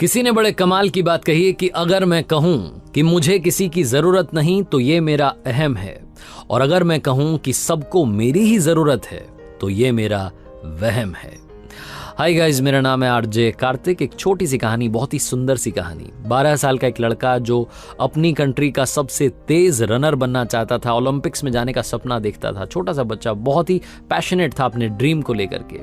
किसी ने बड़े कमाल की बात कही है कि अगर मैं कहूं कि मुझे किसी की जरूरत नहीं तो ये मेरा अहम है, और अगर मैं कहूं कि सबको मेरी ही जरूरत है तो ये मेरा वहम है। हाय गाइस, मेरा नाम है आरजे कार्तिक। एक छोटी सी कहानी, बहुत ही सुंदर सी कहानी। 12 साल का एक लड़का जो अपनी कंट्री का सबसे तेज रनर बनना चाहता था, ओलंपिक्स में जाने का सपना देखता था। छोटा सा बच्चा, बहुत ही पैशनेट था अपने ड्रीम को लेकर के।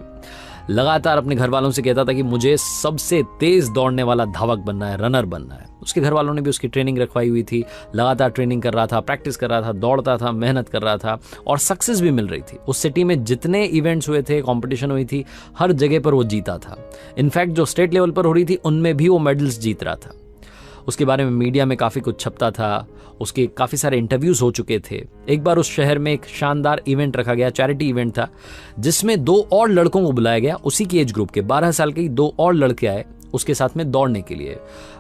लगातार अपने घर वालों से कहता था कि मुझे सबसे तेज दौड़ने वाला धावक बनना है, रनर बनना है। उसके घर वालों ने भी उसकी ट्रेनिंग रखवाई हुई थी। लगातार ट्रेनिंग कर रहा था, प्रैक्टिस कर रहा था, दौड़ता था, मेहनत कर रहा था और सक्सेस भी मिल रही थी। उस सिटी में जितने इवेंट्स हुए थे, कंपटीशन हुई थी, हर जगह पर वो जीता था। इनफैक्ट जो स्टेट लेवल पर हो रही थी उनमें भी वो मेडल्स जीत रहा था। उसके बारे में मीडिया में काफ़ी कुछ छपता था, उसके काफ़ी सारे इंटरव्यूज़ हो चुके थे। एक बार उस शहर में एक शानदार इवेंट रखा गया, चैरिटी इवेंट था, जिसमें 2 और लड़कों को बुलाया गया। उसी की एज ग्रुप के 12 साल के ही 2 और लड़के आए उसके साथ में दौड़ने के लिए।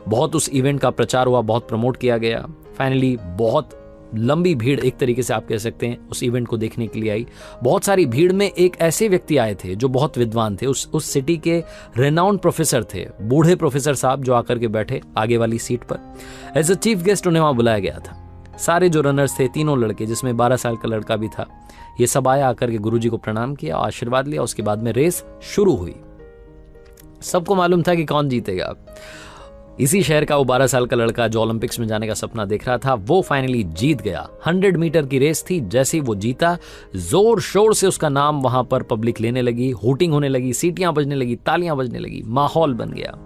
बहुत उस इवेंट का प्रचार हुआ, बहुत प्रमोट किया गया। फाइनली बहुत लंबी भीड़, एक तरीके से आप कह सकते हैं, उस इवेंट को देखने के लिए आई। बहुत सारी भीड़ में एक ऐसे व्यक्ति आए थे जो बहुत विद्वान थे, उस सिटी के रेनाउंड प्रोफेसर थे, बूढ़े प्रोफेसर साहब, जो आकर के बैठे आगे वाली सीट पर। एज अ चीफ गेस्ट उन्हें वहां बुलाया गया था। सारे जो रनर्स थे, 3 लड़के, जिसमें 12 साल का लड़का भी था, ये सब आया, आकर के गुरुजी को प्रणाम किया, आशीर्वाद लिया। उसके बाद में रेस शुरू हुई। सबको मालूम था कि कौन जीतेगा। इसी शहर का वो 12 साल का लड़का जो ओलंपिक्स में जाने का सपना देख रहा था, वो फाइनली जीत गया। 100 मीटर की रेस थी। जैसे ही वो जीता, जोर शोर से उसका नाम वहां पर पब्लिक लेने लगी, हूटिंग होने लगी, सीटियां बजने लगी, तालियां बजने लगी, माहौल बन गया।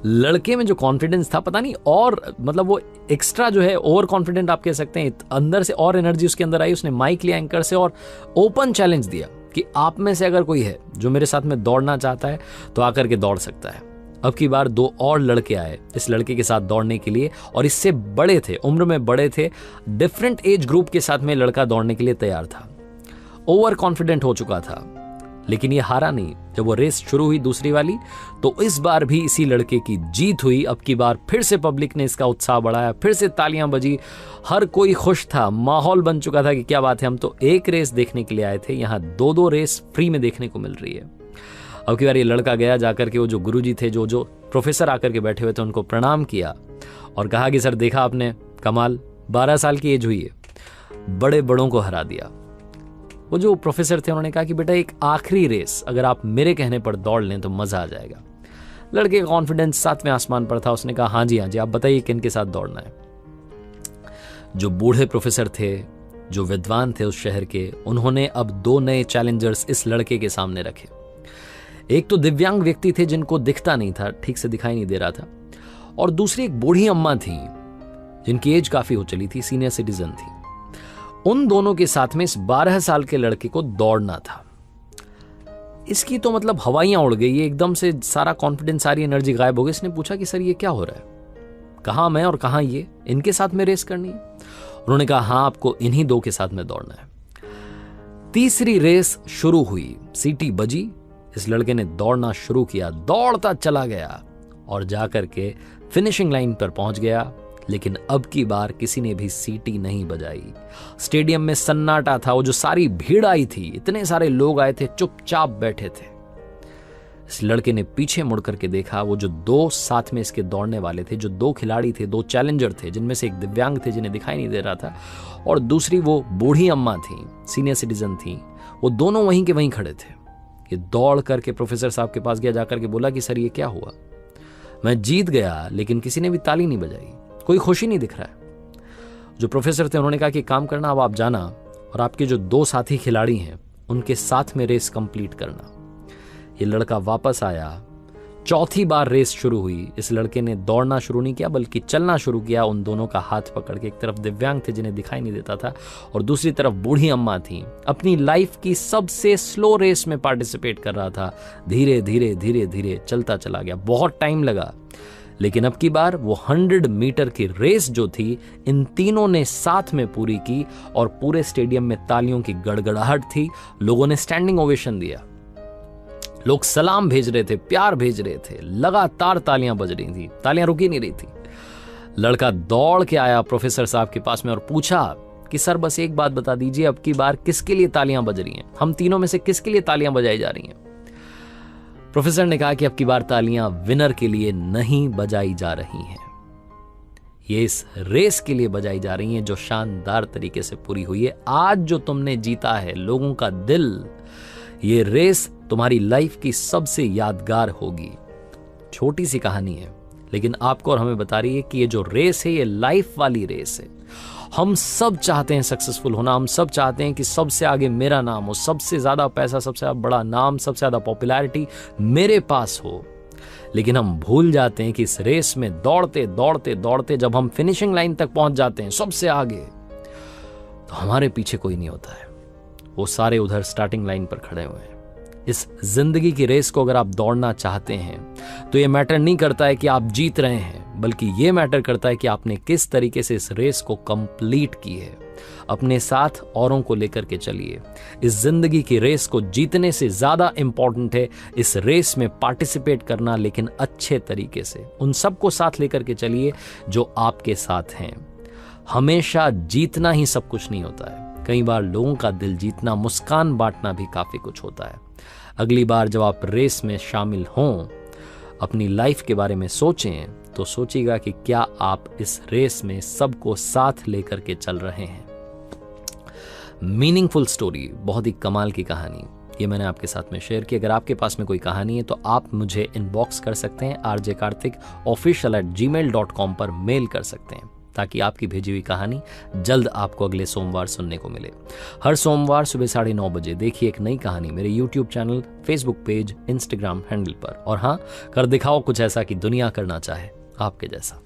लड़के में जो कॉन्फिडेंस था, पता नहीं, और मतलब वो एक्स्ट्रा जो है, ओवर कॉन्फिडेंट आप कह सकते हैं, अंदर से और एनर्जी उसके अंदर आई। उसने माइक लिया एंकर से और ओपन चैलेंज दिया कि आप में से अगर कोई है जो मेरे साथ में दौड़ना चाहता है तो आकर के दौड़ सकता है। अब की बार 2 और लड़के आए इस लड़के के साथ दौड़ने के लिए, और इससे बड़े थे, उम्र में बड़े थे। डिफरेंट एज ग्रुप के साथ में लड़का दौड़ने के लिए तैयार था, ओवर कॉन्फिडेंट हो चुका था, लेकिन ये हारा नहीं। जब वो रेस शुरू हुई दूसरी वाली, तो इस बार भी इसी लड़के की जीत हुई। अब की बार फिर से पब्लिक ने इसका उत्साह बढ़ाया, फिर से तालियां बजी, हर कोई खुश था, माहौल बन चुका था कि क्या बात है, हम तो एक रेस देखने के लिए आए थे, यहाँ 2-2 रेस फ्री में देखने को मिल रही है। अब की बार ये लड़का गया, जाकर के वो जो गुरुजी थे, जो प्रोफेसर आकर के बैठे हुए थे, उनको प्रणाम किया और कहा कि सर, देखा आपने, कमाल, 12 साल की एज हुई है, बड़े बड़ों को हरा दिया। वो जो प्रोफेसर थे उन्होंने कहा कि बेटा, एक आखिरी रेस अगर आप मेरे कहने पर दौड़ लें तो मजा आ जाएगा। लड़के का कॉन्फिडेंस 7वें आसमान पर था। उसने कहा, हाँ जी, आप बताइए किन के साथ दौड़ना है। जो बूढ़े प्रोफेसर थे, जो विद्वान थे उस शहर के, उन्होंने अब 2 नए चैलेंजर्स इस लड़के के सामने रखे। एक तो दिव्यांग व्यक्ति थे जिनको दिखता नहीं था, ठीक से दिखाई नहीं दे रहा था, और दूसरी एक बूढ़ी अम्मा थी जिनकी एज काफी हो चली थी, सीनियर सिटीजन थी। उन दोनों के साथ में इस 12 साल के लड़के को दौड़ना था। इसकी तो मतलब हवाइयां उड़ गई, ये एकदम से सारा कॉन्फिडेंस, सारी एनर्जी गायब हो गई। इसने पूछा कि सर, ये क्या हो रहा है, कहां मैं और कहां ये, इनके साथ में रेस करनी है? उन्होंने कहा, हाँ, आपको इन्हीं 2 के साथ में दौड़ना है। तीसरी रेस शुरू हुई, सीटी बजी, इस लड़के ने दौड़ना शुरू किया, दौड़ता चला गया और जाकर के फिनिशिंग लाइन पर पहुंच गया। लेकिन अब की बार किसी ने भी सीटी नहीं बजाई। स्टेडियम में सन्नाटा था। वो जो सारी भीड़ आई थी, इतने सारे लोग आए थे, चुपचाप बैठे थे। इस लड़के ने पीछे मुड़ करके देखा, वो जो 2 साथ में इसके दौड़ने वाले थे, जो 2 खिलाड़ी थे, 2 चैलेंजर थे, जिनमें से एक दिव्यांग थे जिन्हें दिखाई नहीं दे रहा था, और दूसरी वो बूढ़ी अम्मा थी, सीनियर सिटीजन थी, वो दोनों वहीं के वहीं खड़े थे। ये दौड़ करके प्रोफेसर साहब के पास गया, जाकर के बोला कि सर, ये क्या हुआ, मैं जीत गया, लेकिन किसी ने भी ताली नहीं बजाई, कोई खुशी नहीं दिख रहा है। जो प्रोफेसर थे उन्होंने कहा कि काम करना, अब आप जाना और आपके जो 2 साथी खिलाड़ी हैं उनके साथ में रेस कंप्लीट करना। ये लड़का वापस आया। चौथी बार रेस शुरू हुई। इस लड़के ने दौड़ना शुरू नहीं किया, बल्कि चलना शुरू किया, उन दोनों का हाथ पकड़ के। एक तरफ दिव्यांग थे जिन्हें दिखाई नहीं देता था, और दूसरी तरफ बूढ़ी अम्मा थी। अपनी लाइफ की सबसे स्लो रेस में पार्टिसिपेट कर रहा था। धीरे धीरे धीरे धीरे चलता चला गया, बहुत टाइम लगा, लेकिन अब की बार वो 100 मीटर की रेस जो थी, इन तीनों ने साथ में पूरी की, और पूरे स्टेडियम में तालियों की गड़गड़ाहट थी। लोगों ने स्टैंडिंग ओवेशन दिया, लोग सलाम भेज रहे थे, प्यार भेज रहे थे, लगातार तालियां बज रही थी, तालियां रुकी नहीं रही थी। लड़का दौड़ के आया प्रोफेसर साहब के पास में और पूछा कि सर, बस एक बात बता दीजिए, अब की बार किसके लिए तालियां बज रही हैं, हम तीनों में से किसके लिए तालियां बजाई जा रही हैं? प्रोफेसर ने कहा कि अब की बार तालियां विनर के लिए नहीं बजाई जा रही हैं, ये इस रेस के लिए बजाई जा रही हैं जो शानदार तरीके से पूरी हुई है। आज जो तुमने जीता है लोगों का दिल, ये रेस तुम्हारी लाइफ की सबसे यादगार होगी। छोटी सी कहानी है लेकिन आपको और हमें बता रही है कि ये जो रेस है ये लाइफ वाली रेस है। हम सब चाहते हैं सक्सेसफुल होना, हम सब चाहते हैं कि सबसे आगे मेरा नाम हो, सबसे ज्यादा पैसा, सबसे ज्यादा बड़ा नाम, सबसे ज्यादा पॉपुलैरिटी मेरे पास हो। लेकिन हम भूल जाते हैं कि इस रेस में दौड़ते दौड़ते दौड़ते जब हम फिनिशिंग लाइन तक पहुंच जाते हैं सबसे आगे, तो हमारे पीछे कोई नहीं होता है, वो सारे उधर स्टार्टिंग लाइन पर खड़े हुए हैं। इस जिंदगी की रेस को अगर आप दौड़ना चाहते हैं तो ये मैटर नहीं करता है कि आप जीत रहे हैं, बल्कि ये मैटर करता है कि आपने किस तरीके से इस रेस को कंप्लीट की है। अपने साथ औरों को लेकर के चलिए। इस जिंदगी की रेस को जीतने से ज्यादा इंपॉर्टेंट है इस रेस में पार्टिसिपेट करना, लेकिन अच्छे तरीके से। उन सबको साथ लेकर के चलिए जो आपके साथ हैं। हमेशा जीतना ही सब कुछ नहीं होता है, कई बार लोगों का दिल जीतना, मुस्कान बांटना भी काफी कुछ होता है। अगली बार जब आप रेस में शामिल हों, अपनी लाइफ के बारे में सोचें तो सोचिएगा कि क्या आप इस रेस में सबको साथ लेकर के चल रहे हैं। मीनिंगफुल स्टोरी, बहुत ही कमाल की कहानी, ये मैंने आपके साथ में शेयर की। अगर आपके पास में कोई कहानी है तो आप मुझे इनबॉक्स कर सकते हैं, rjkarthikofficial@gmail.com पर मेल कर सकते हैं, ताकि आपकी भेजी हुई कहानी जल्द आपको अगले सोमवार सुनने को मिले। हर सोमवार सुबह 9:30 बजे देखिए एक नई कहानी मेरे YouTube channel, Facebook page, Instagram handle पर। और हाँ, कर दिखाओ कुछ ऐसा कि दुनिया करना चाहे आपके जैसा।